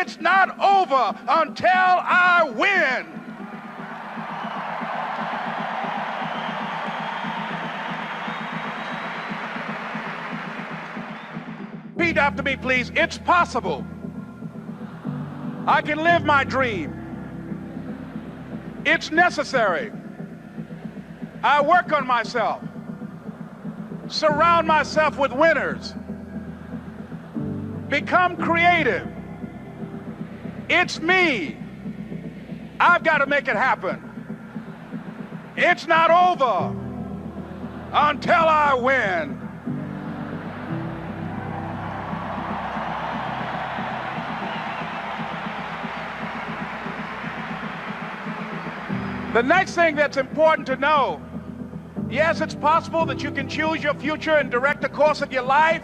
it's not over until I win. Repeat after me, please. It's possible. I can live my dream. It's necessary. I work on myself. Surround myself with winners. Become creative. It's me. I've got to make it happen. It's not over until I win. The next thing that's important to know, yes, it's possible that you can choose your future and direct the course of your life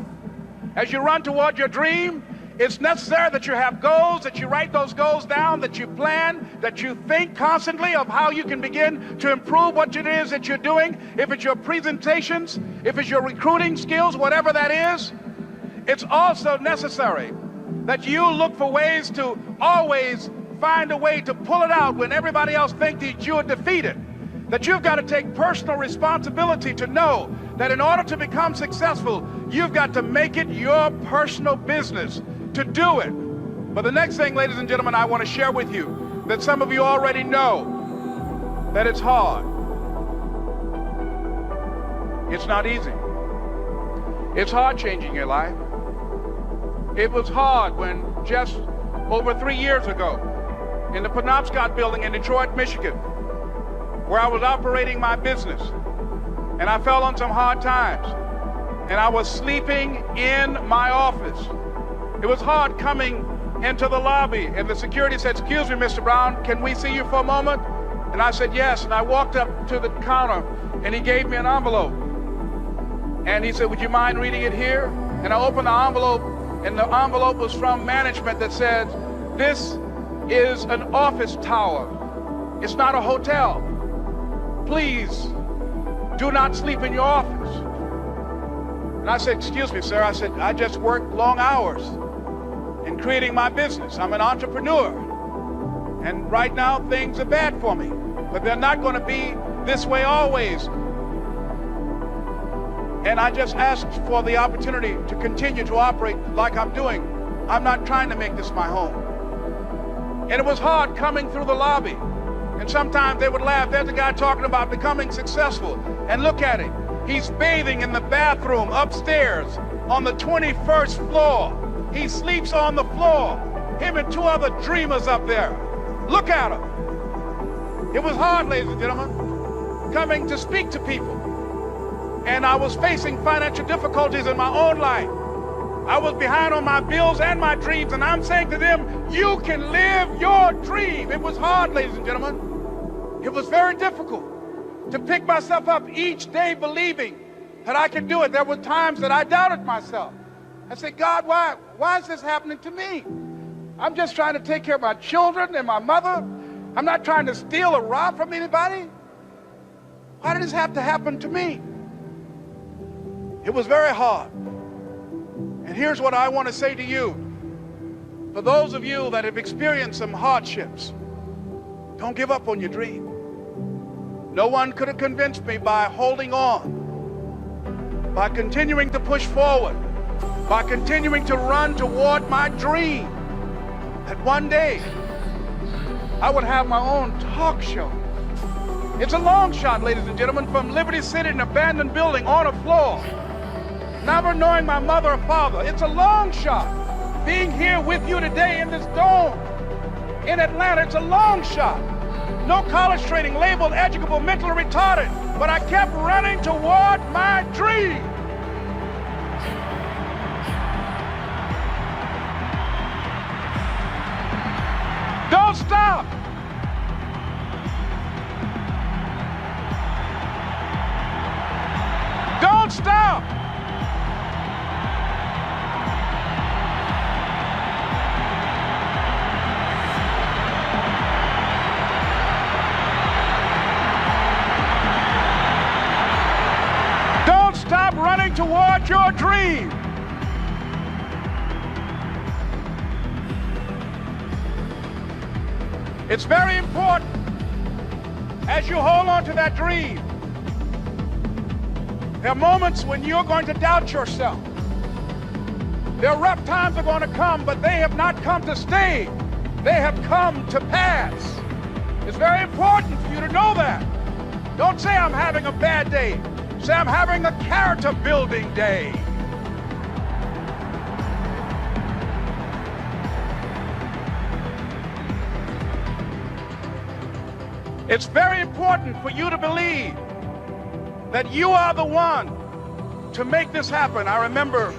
as you run toward your dream. It's necessary that you have goals, that you write those goals down, that you plan, that you think constantly of how you can begin to improve what it is that you're doing. If it's your presentations, if it's your recruiting skills, whatever that is, it's also necessary that you look for ways to always find a way to pull it out when everybody else thinks that you're defeated. That you've got to take personal responsibility to know that in order to become successful, you've got to make it your personal business to do it. But the next thing, ladies and gentlemen, I want to share with you that some of you already know that it's hard. It's not easy. It's hard changing your life. It was hard when just over 3 years ago, in the Penobscot building in Detroit, Michigan, where I was operating my business, and I fell on some hard times, and I was sleeping in my office. It was hard coming into the lobby, and the security said, "Excuse me, Mr. Brown, can we see you for a moment?" And I said, "Yes," and I walked up to the counter, and he gave me an envelope, and he said, "Would you mind reading it here?" And I opened the envelope, and the envelope was from management that said, "This is an office tower. It's not a hotel. Please do not sleep in your office." And I said, "Excuse me, sir." I said, "I just work long hours in creating my business. I'm an entrepreneur. And right now things are bad for me, but they're not going to be this way always. And I just asked for the opportunity to continue to operate like I'm doing. I'm not trying to make this my home." And it was hard coming through the lobby. And sometimes they would laugh. There's a guy talking about becoming successful. And look at him. He's bathing in the bathroom upstairs on the 21st floor. He sleeps on the floor. Him and 2 other dreamers up there. Look at him. It was hard, ladies and gentlemen, coming to speak to people. And I was facing financial difficulties in my own life. I was behind on my bills and my dreams, and I'm saying to them, you can live your dream. It was hard, ladies and gentlemen. It was very difficult to pick myself up each day believing that I could do it. There were times that I doubted myself. I said, "God, why is this happening to me? I'm just trying to take care of my children and my mother. I'm not trying to steal or rob from anybody. Why did this have to happen to me?" It was very hard. And here's what I want to say to you. For those of you that have experienced some hardships, don't give up on your dream. No one could have convinced me by holding on, by continuing to push forward, by continuing to run toward my dream, that one day I would have my own talk show. It's a long shot, ladies and gentlemen, from Liberty City, an abandoned building on a floor, never knowing my mother or father. It's a long shot. Being here with you today in this dome in Atlanta, it's a long shot. No college training, labeled educable, mentally retarded, but I kept running toward my dream. Don't stop. Don't stop. Stop running toward your dream. It's very important as you hold on to that dream. There are moments when you're going to doubt yourself. There are rough times are going to come, but they have not come to stay. They have come to pass. It's very important for you to know that. Don't say I'm having a bad day. Say I'm having a character building day. It's very important for you to believe that you are the one to make this happen. I remember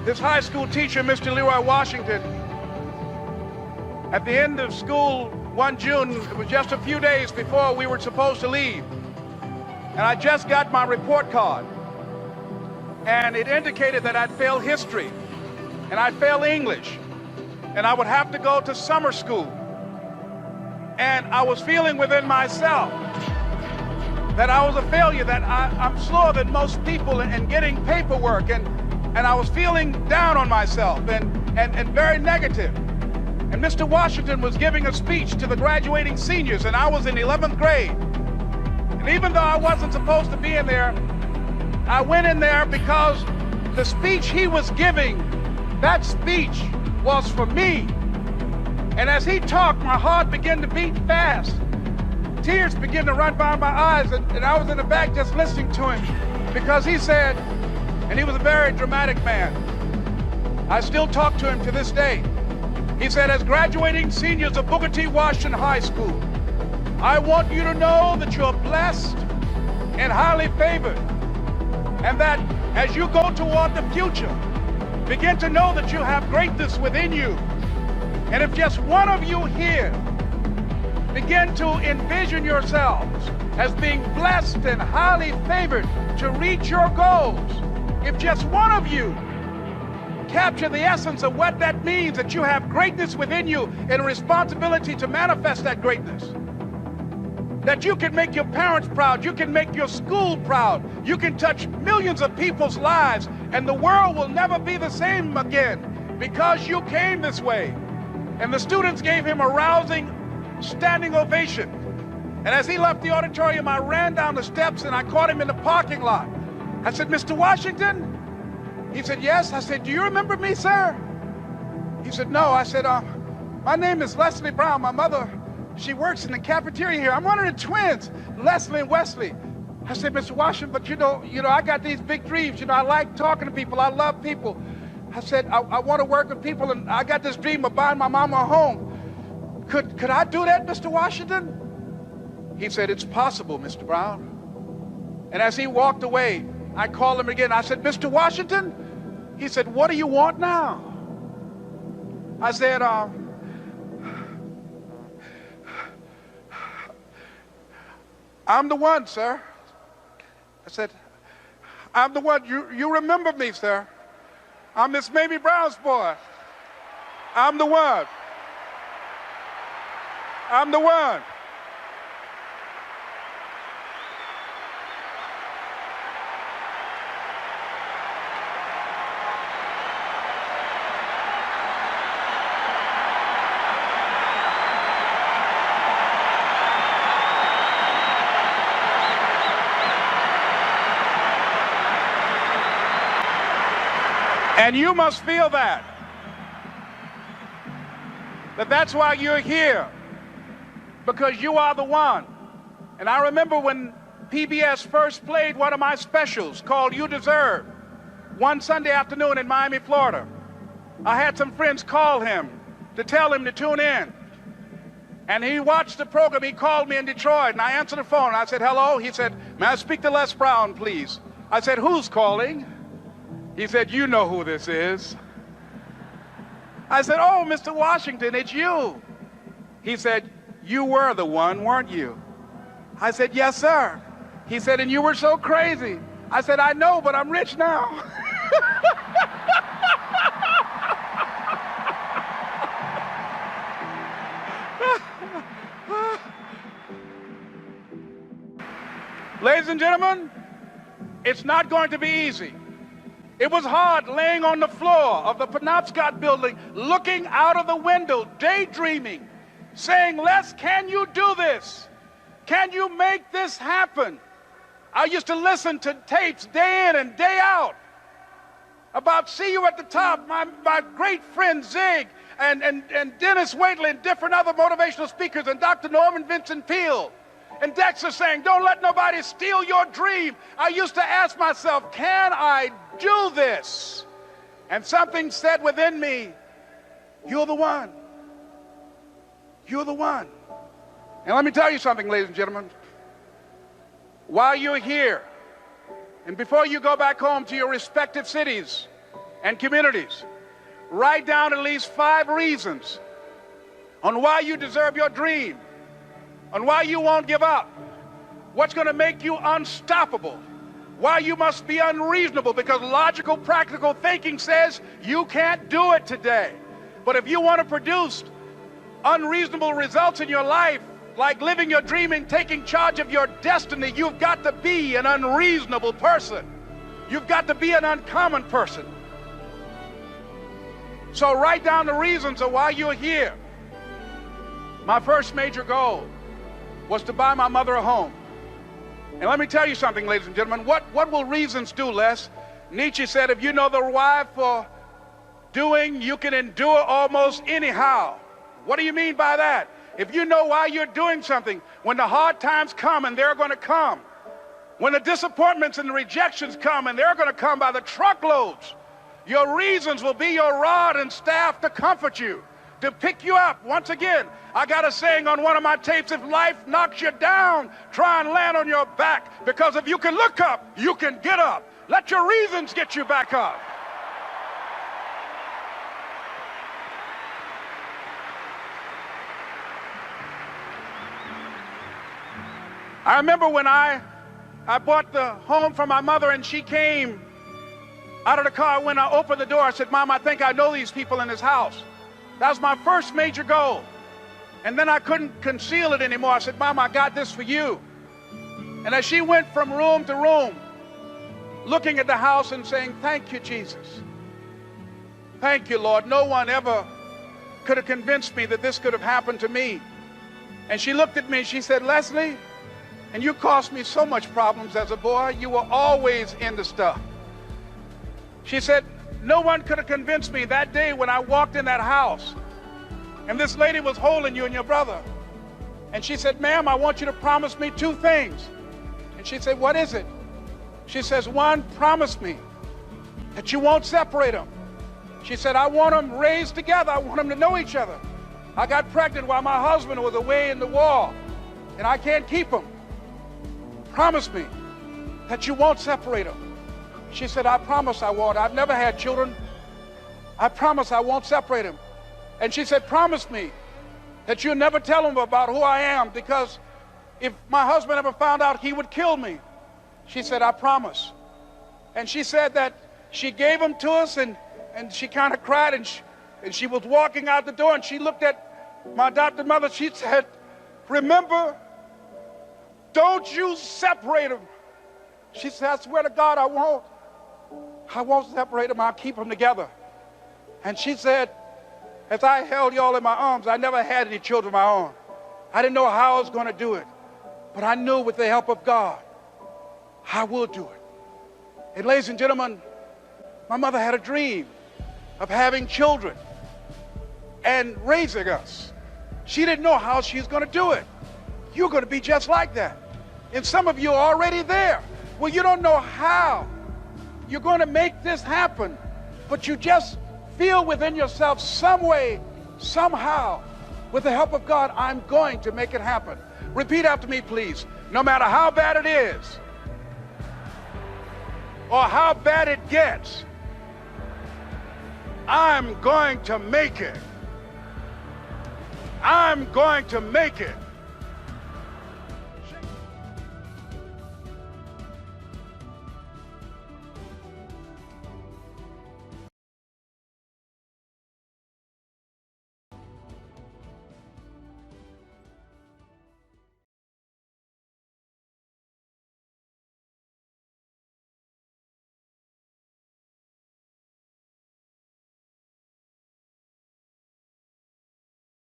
this high school teacher, Mr. Leroy Washington, at the end of school one June, it was just a few days before we were supposed to leave, and I just got my report card, and it indicated that I'd failed history, and I'd failed English, and I would have to go to summer school. And I was feeling within myself that I was a failure, that I'm slower than most people in getting paperwork, and I was feeling down on myself and very negative. And Mr. Washington was giving a speech to the graduating seniors, and I was in 11th grade. And even though I wasn't supposed to be in there, I went in there because the speech he was giving, that speech was for me. And as he talked, my heart began to beat fast. Tears began to run by my eyes, and I was in the back just listening to him because he said, and he was a very dramatic man. I still talk to him to this day. He said, as graduating seniors of Booker T. Washington High School, I want you to know that you're blessed and highly favored, and that as you go toward the future, begin to know that you have greatness within you. And if just one of you here begin to envision yourselves as being blessed and highly favored to reach your goals, if just one of you capture the essence of what that means, that you have greatness within you and a responsibility to manifest that greatness, that you can make your parents proud, you can make your school proud, you can touch millions of people's lives, and the world will never be the same again because you came this way. And the students gave him a rousing standing ovation. And as he left the auditorium, I ran down the steps and I caught him in the parking lot. I said, Mr. Washington? He said, yes. I said, do you remember me, sir? He said, no. I said, my name is Leslie Brown. My mother, she works in the cafeteria here. I'm one of the twins, Leslie and Wesley. I said, Mr. Washington, but you know, I got these big dreams. I like talking to people. I love people. I said, I want to work with people, and I got this dream of buying my mama a home. Could I do that, Mr. Washington? He said, it's possible, Mr. Brown. And as he walked away, I called him again. I said, Mr. Washington? He said, what do you want now? I said, I'm the one, sir. I said, I'm the one. You remember me, sir. I'm Miss Mamie Brown's boy. I'm the one. I'm the one. And you must feel that's why you're here, because you are the one. And I remember when PBS first played one of my specials called You Deserve, one Sunday afternoon in Miami, Florida. I had some friends call him to tell him to tune in. And he watched the program. He called me in Detroit, and I answered the phone. I said, hello. He said, may I speak to Les Brown, please? I said, who's calling? He said, you know who this is. I said, oh, Mr. Washington, it's you. He said, you were the one, weren't you? I said, yes, sir. He said, and you were so crazy. I said, I know, but I'm rich now. Ladies and gentlemen, it's not going to be easy. It was hard laying on the floor of the Penobscot building, looking out of the window, daydreaming, saying, Les, can you do this? Can you make this happen? I used to listen to tapes day in and day out about See You at the Top, my great friend Zig and Dennis Waitley and different other motivational speakers and Dr. Norman Vincent Peale and Dexter saying, don't let nobody steal your dream. I used to ask myself, can I do this? And something said within me, you're the one. You're the one. And let me tell you something, ladies and gentlemen. While you're here, and before you go back home to your respective cities and communities, write down at least 5 reasons on why you deserve your dream, on why you won't give up, what's going to make you unstoppable, why you must be unreasonable, because logical, practical thinking says you can't do it today. But if you want to produce unreasonable results in your life, like living your dream and taking charge of your destiny, you've got to be an unreasonable person. You've got to be an uncommon person. So write down the reasons of why you're here. My first major goal was to buy my mother a home. And let me tell you something, ladies and gentlemen. What will reasons do, Les? Nietzsche said, if you know the why for doing, you can endure almost anyhow. What do you mean by that? If you know why you're doing something, when the hard times come, and they're going to come, when the disappointments and the rejections come, and they're going to come by the truckloads, your reasons will be your rod and staff to comfort you, to pick you up. Once again, I got a saying on one of my tapes, if life knocks you down, try and land on your back, because if you can look up, you can get up. Let your reasons get you back up. I remember when I bought the home for my mother and she came out of the car. When I opened the door, I said, Mom, I think I know these people in this house. That was my first major goal. And then I couldn't conceal it anymore. I said, Mom, I got this for you. And as she went from room to room, looking at the house and saying, thank you, Jesus. Thank you, Lord. No one ever could have convinced me that this could have happened to me. And she looked at me, she said, Leslie, and you caused me so much problems as a boy. You were always into stuff. She said, no one could have convinced me that day when I walked in that house and this lady was holding you and your brother. And she said, ma'am, I want you to promise me 2 things. And she said, what is it? She says, 1, promise me that you won't separate them. She said, I want them raised together. I want them to know each other. I got pregnant while my husband was away in the war and I can't keep them. Promise me that you won't separate them. She said, I promise I won't. I've never had children. I promise I won't separate them. And she said, promise me that you'll never tell them about who I am, because if my husband ever found out, he would kill me. She said, I promise. And she said that she gave them to us, and she kind of cried, and she was walking out the door, and she looked at my adopted mother. She said, remember, don't you separate them. She said, I swear to God, I won't separate them. I'll keep them together. And she said, as I held y'all in my arms, I never had any children of my own. I didn't know how I was going to do it, but I knew with the help of God, I will do it. And ladies and gentlemen, my mother had a dream of having children and raising us. She didn't know how she was going to do it. You're going to be just like that. And some of you are already there. Well, you don't know how you're going to make this happen, but you just feel within yourself some way, somehow, with the help of God, I'm going to make it happen. Repeat after me, please. No matter how bad it is, or how bad it gets, I'm going to make it. I'm going to make it.